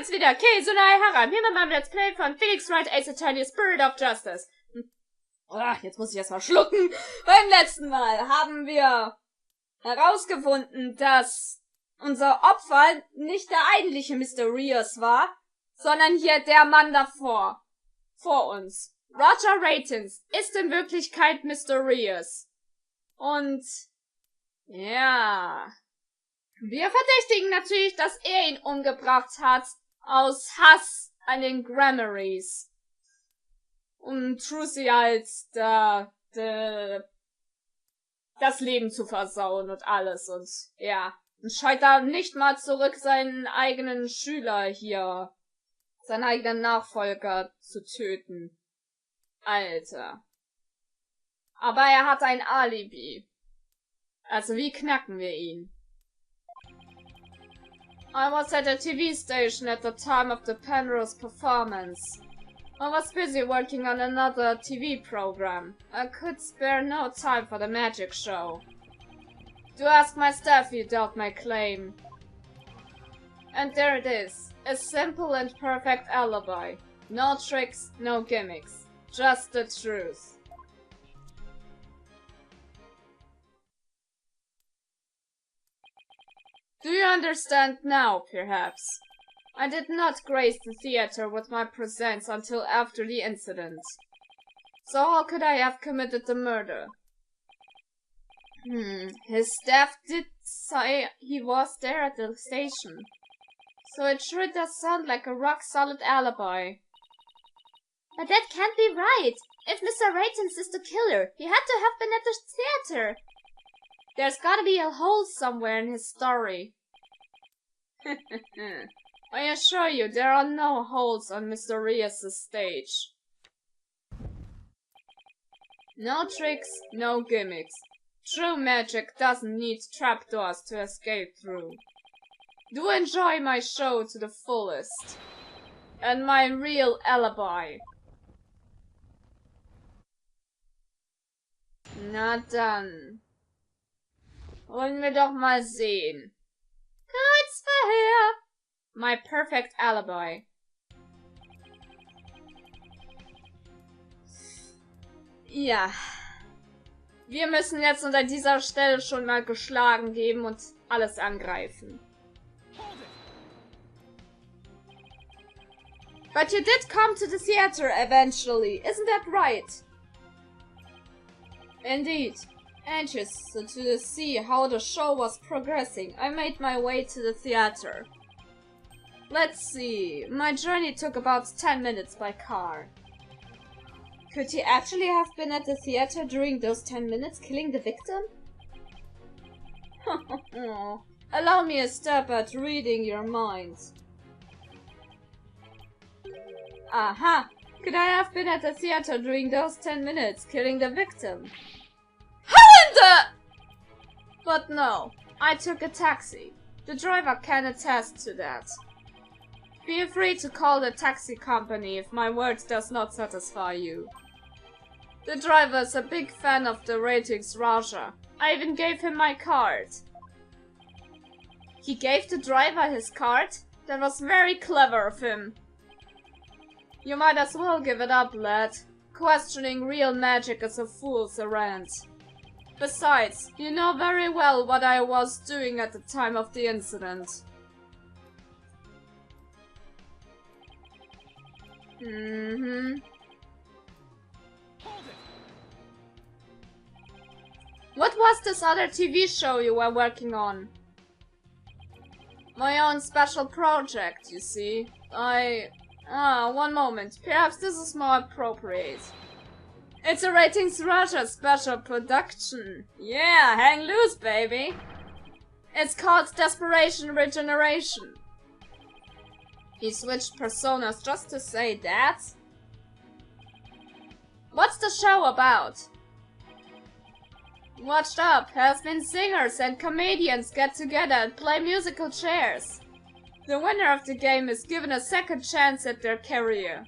jetzt wieder Illusionäre, haben hier mit meinem Let's Play von Felix Wright, Ace Attorney, Spirit of Justice. Jetzt muss ich erst mal schlucken. Beim letzten Mal haben wir herausgefunden, dass unser Opfer nicht der eigentliche Mysterious war, sondern hier der Mann davor. Vor uns. Roger Ratings ist in Wirklichkeit Mysterious. Und ja, wir verdächtigen natürlich, dass er ihn umgebracht hat, aus Hass an den Grammarys. Um Trucy als das Leben zu versauen und alles und ja. Und scheut da nicht mal zurück, seinen eigenen Schüler hier, seinen eigenen Nachfolger zu töten. Alter. Aber er hat ein Alibi. Also wie knacken wir ihn? I was at a TV station at the time of the Penrose performance. I was busy working on another TV program. I could spare no time for the magic show. Do ask my staff, you doubt my claim. And there it is. A simple and perfect alibi. No tricks, no gimmicks. Just the truth. Do you understand now, perhaps? I did not grace the theater with my presence until after the incident. So how could I have committed the murder? His staff did say he was there at the station. So it sure does sound like a rock-solid alibi. But that can't be right! If Mr. Ratings is the killer, he had to have been at the theater! There's gotta be a hole somewhere in his story. I assure you, there are no holes on Mr. Rios' stage. No tricks, no gimmicks. True magic doesn't need trapdoors to escape through. Do enjoy my show to the fullest. And my real alibi. Na dann. Wollen wir doch mal sehen. Kreuzverhör. My perfect alibi. Ja. Wir müssen jetzt unter dieser Stelle schon mal geschlagen geben und alles angreifen. But you did come to the theater eventually, isn't that right? Indeed. Anxious to see how the show was progressing, I made my way to the theater. Let's see, my journey took about 10 minutes by car. Could he actually have been at the theater during those 10 minutes, killing the victim? Allow me a step at reading your mind. Aha! Could I have been at the theater during those 10 minutes, killing the victim? But no, I took a taxi. The driver can attest to that. Feel free to call the taxi company if my word does not satisfy you. The driver's a big fan of the ratings Raja. I even gave him my card. He gave the driver his card? That was very clever of him. You might as well give it up, lad. Questioning real magic is a fool's errand. Besides, you know very well what I was doing at the time of the incident. What was this other TV show you were working on? My own special project, you see. One moment. Perhaps this is more appropriate. It's a Ratings Russia special production. Yeah, hang loose, baby. It's called Desperation Regeneration. He switched personas just to say that? What's the show about? Watched up, has been singers and comedians get together and play musical chairs. The winner of the game is given a second chance at their career.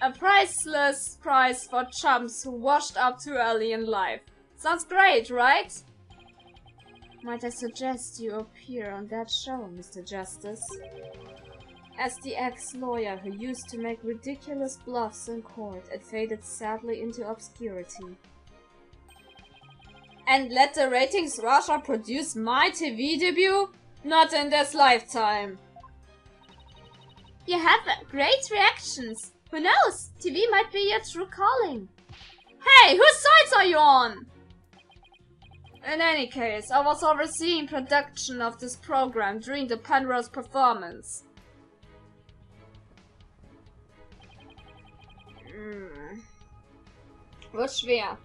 A priceless prize for chumps who washed up too early in life. Sounds great, right? Might I suggest you appear on that show, Mr. Justice? As the ex-lawyer who used to make ridiculous bluffs in court and faded sadly into obscurity. And let the ratings Russia produce my TV debut? Not in this lifetime. You have great reactions. Who knows? TV might be your true calling. Hey, whose sides are you on? In any case, I was overseeing production of this program during the Penrose performance. Wird schwer.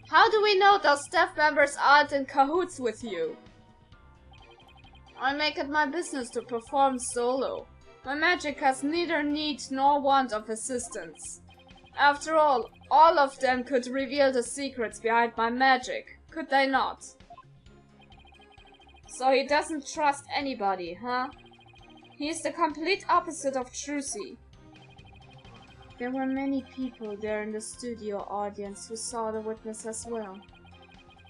How do we know those staff members aren't in cahoots with you? I make it my business to perform solo. My magic has neither need nor want of assistance. After all of them could reveal the secrets behind my magic, could they not? So he doesn't trust anybody, huh? He's the complete opposite of Trucy. There were many people there in the studio audience who saw the witness as well.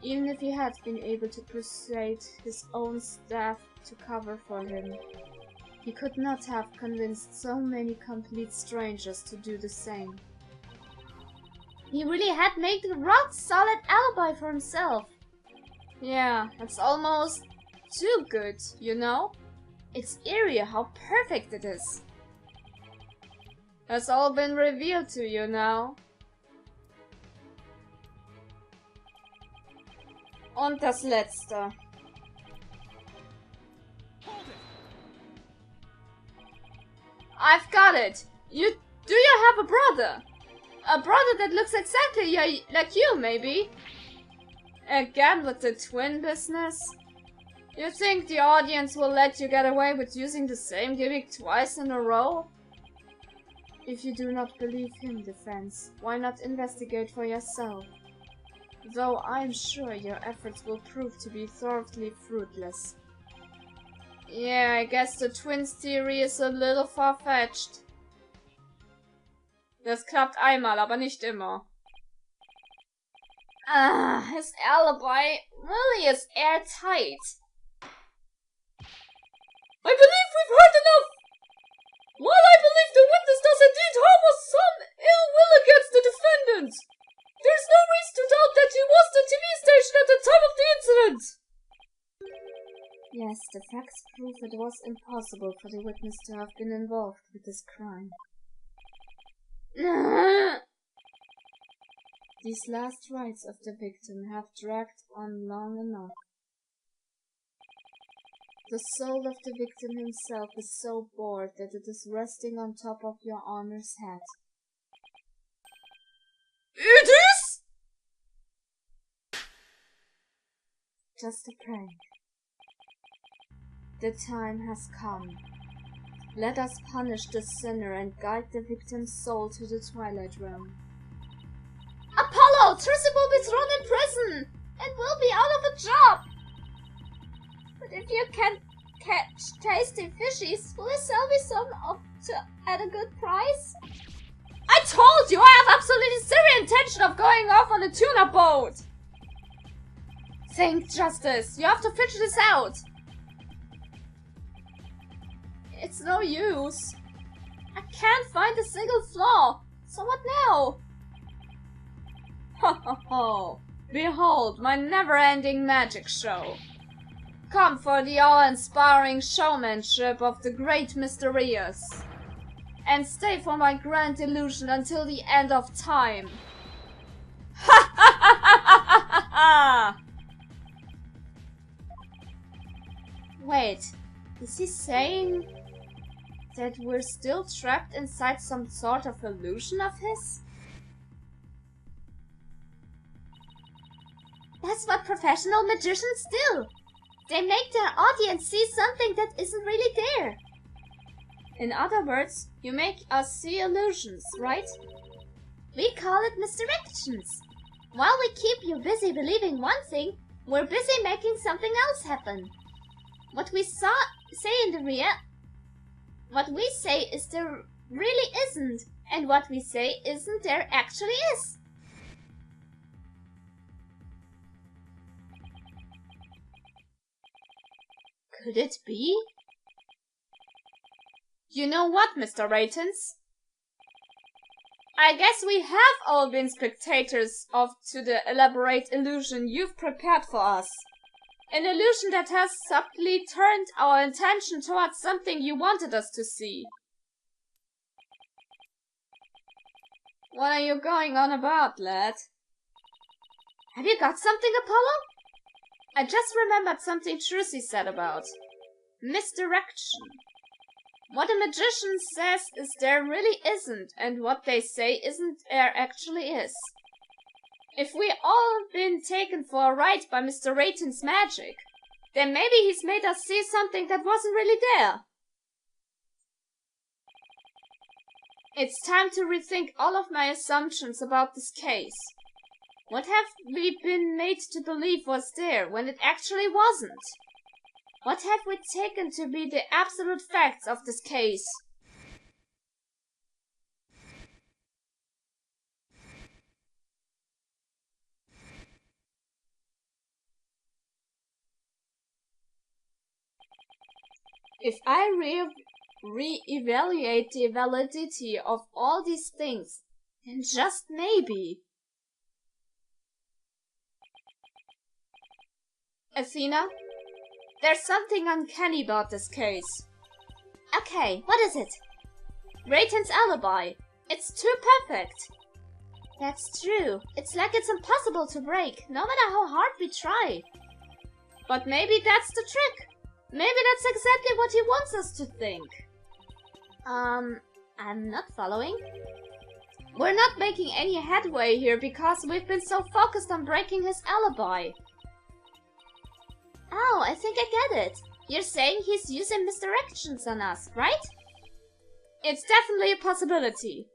Even if he had been able to persuade his own staff to cover for him, he could not have convinced so many complete strangers to do the same. He really had made a rock-solid alibi for himself. Yeah, it's almost too good, you know? It's eerie how perfect it is. Has all been revealed to you now. Und das letzte. I've got it! Do you have a brother? A brother that looks exactly like you, maybe? Again with the twin business? You think the audience will let you get away with using the same gimmick twice in a row? If you do not believe him, defense, why not investigate for yourself? Though I'm sure your efforts will prove to be thoroughly fruitless. Yeah, I guess the twins theory is a little far-fetched. Das klappt einmal, aber nicht immer. His alibi really is airtight. I believe we've heard enough! While I believe the witness does indeed harbor some ill will against the defendant, there's no reason to doubt that he was the TV station at the time of the incident! Yes, the facts prove it was impossible for the witness to have been involved with this crime. These last rites of the victim have dragged on long enough. The soul of the victim himself is so bored that it is resting on top of your honor's head. It is? Just a prank. The time has come. Let us punish the sinner and guide the victim's soul to the Twilight Realm. Apollo! Trucy will be thrown in prison and will be out of a job! But if you can catch tasty fishies, will you sell me some at a good price? I told you I have absolutely zero intention of going off on a tuna boat! Think, Justice, you have to figure this out! It's no use. I can't find a single flaw. So what now? Ho ho ho. Behold my never-ending magic show. Come for the awe-inspiring showmanship of the great Mysterious. And stay for my grand illusion until the end of time. Ha ha ha ha ha ha! Wait, is he saying that we're still trapped inside some sort of illusion of his? That's what professional magicians do. They make their audience see something that isn't really there. In other words, you make us see illusions, right? We call it misdirections. While we keep you busy believing one thing, we're busy making something else happen. What we say is there really isn't, and what we say isn't there actually is. Could it be? You know what, Mr. Ratens? I guess we have all been spectators to the elaborate illusion you've prepared for us. An illusion that has subtly turned our attention towards something you wanted us to see. What are you going on about, lad? Have you got something, Apollo? I just remembered something Trucy said about misdirection. What a magician says is there really isn't, and what they say isn't there actually is. If we all been taken for a ride by Mr. Rayton's magic, then maybe he's made us see something that wasn't really there. It's time to rethink all of my assumptions about this case. What have we been made to believe was there when it actually wasn't? What have we taken to be the absolute facts of this case? If I re-evaluate the validity of all these things, then just maybe. Athena, there's something uncanny about this case. Okay, what is it? Rayton's alibi. It's too perfect. That's true. It's like it's impossible to break, no matter how hard we try. But maybe that's the trick. Maybe that's exactly what he wants us to think. I'm not following. We're not making any headway here because we've been so focused on breaking his alibi. Oh, I think I get it. You're saying he's using misdirections on us, right? It's definitely a possibility.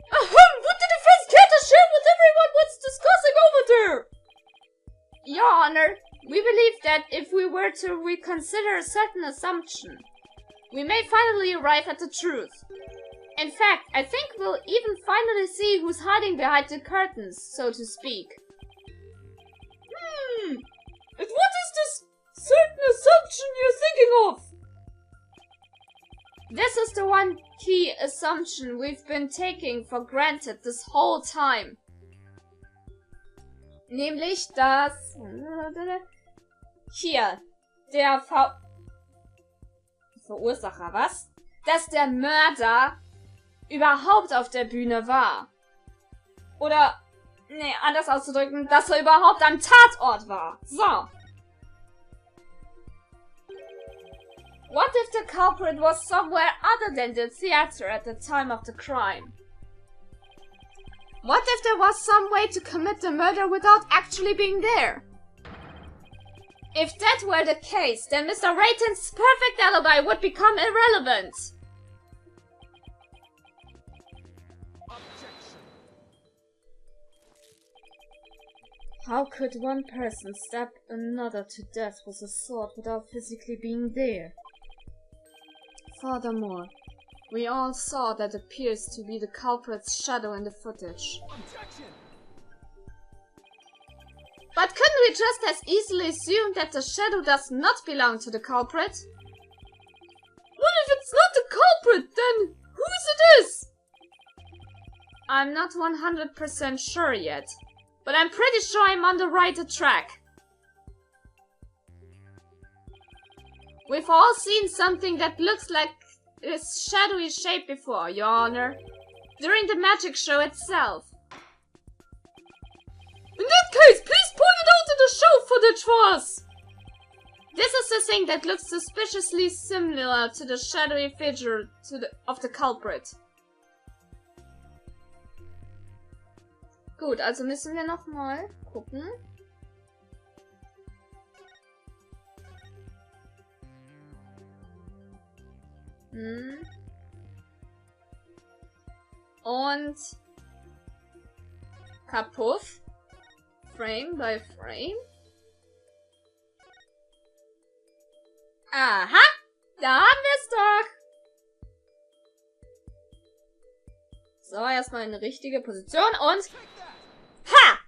What did the defense care to share with everyone what's discussing over there? Your Honor, we believe that if we were to reconsider a certain assumption, we may finally arrive at the truth. In fact, I think we'll even finally see who's hiding behind the curtains, so to speak. And what is this certain assumption you're thinking of? This is the one key assumption we've been taking for granted this whole time. Nämlich, dass hier der Verursacher, was? Dass der Mörder überhaupt auf der Bühne war. Oder, nee, anders auszudrücken, dass er überhaupt am Tatort war. So. What if the culprit was somewhere other than the theater at the time of the crime? What if there was some way to commit the murder without actually being there? If that were the case, then Mr. Rayton's perfect alibi would become irrelevant. How could one person stab another to death with a sword without physically being there? Furthermore, we all saw that appears to be the culprit's shadow in the footage. Objection. But couldn't we just as easily assume that the shadow does not belong to the culprit? What if it's not the culprit, then whose it is? I'm not 100% sure yet, but I'm pretty sure I'm on the right track. We've all seen something that looks like this shadowy shape before, Your Honor, during the magic show itself. In that case, please point it out in the show footage for us! This is the thing that looks suspiciously similar to the shadowy figure of the culprit. Gut, also müssen wir noch mal gucken. Und Kapuff, Frame by Frame. Aha, da haben wir es doch. So, erstmal eine richtige Position und ha!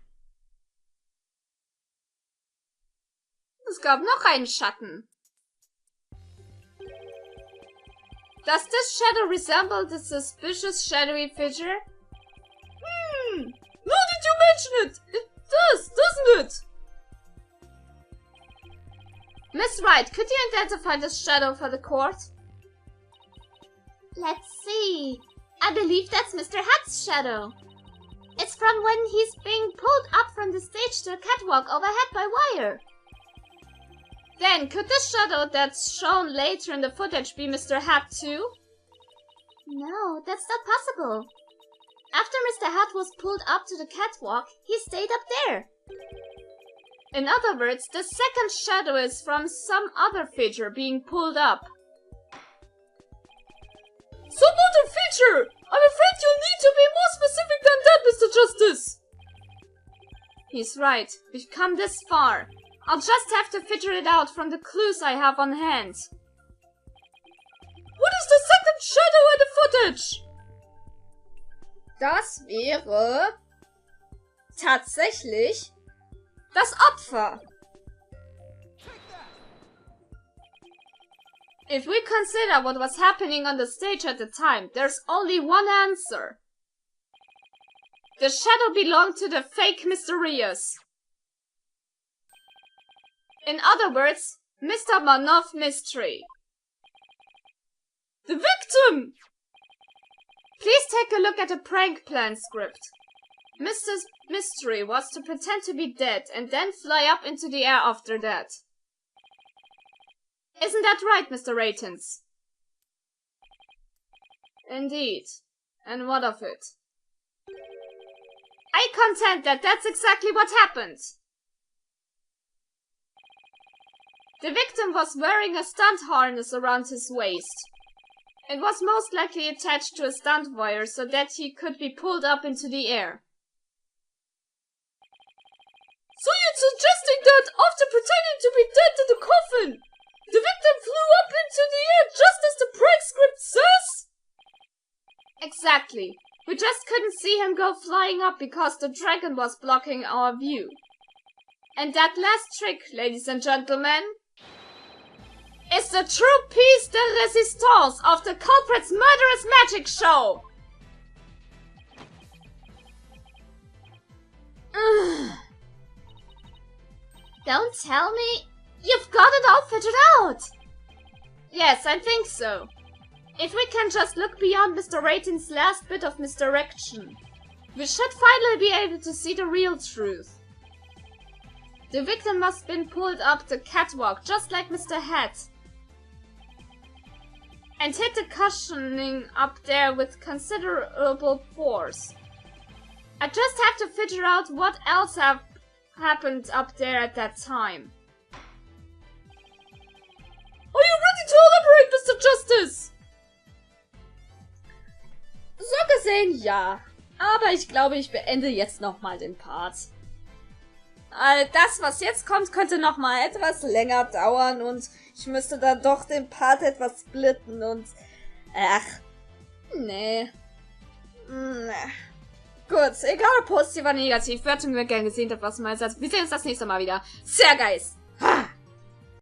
Es gab noch einen Schatten. Does this shadow resemble the suspicious shadowy figure? Now that you mention it, it does, doesn't it? Miss Wright, could you identify the shadow for the court? Let's see. I believe that's Mr. Hat's shadow. It's from when he's being pulled up from the stage to a catwalk overhead by wire. Then, could the shadow that's shown later in the footage be Mr. Hat too? No, that's not possible. After Mr. Hat was pulled up to the catwalk, he stayed up there. In other words, the second shadow is from some other figure being pulled up. Some other figure! I'm afraid you'll need to be more specific than that, Mr. Justice! He's right. We've come this far. I'll just have to figure it out from the clues I have on hand. What is the second shadow in the footage? Das wäre tatsächlich das Opfer. If we consider what was happening on the stage at the time, there's only one answer. The shadow belonged to the fake Mysterious. In other words, Mr. Manov Mystery. The victim! Please take a look at the prank plan script. Mr. Mystery was to pretend to be dead and then fly up into the air after that. Isn't that right, Mr. Ratens? Indeed. And what of it? I contend that that's exactly what happened. The victim was wearing a stunt harness around his waist. It was most likely attached to a stunt wire so that he could be pulled up into the air. So you're suggesting that after pretending to be dead in the coffin, the victim flew up into the air just as the prank script says? Exactly. We just couldn't see him go flying up because the dragon was blocking our view. And that last trick, ladies and gentlemen, is the true piece de resistance of the culprit's murderous magic show. Don't tell me you've got it all figured out. Yes, I think so. If we can just look beyond Mr. Rating's last bit of misdirection, we should finally be able to see the real truth. The victim must have been pulled up the catwalk just like Mr. Hat and hit the cushioning up there with considerable force. I just have to figure out what else happened up there at that time. Are you ready to elaborate, Mr. Justice? So gesehen ja, aber ich glaube, ich beende jetzt nochmal den Part. Das, was jetzt kommt, könnte nochmal etwas länger dauern und ich müsste dann doch den Part etwas splitten und... nee. Gut, egal ob positiv oder negativ, Bewertung, wer gern gesehen hat, was man sagt. Wir sehen uns das nächste Mal wieder. Sehr geil!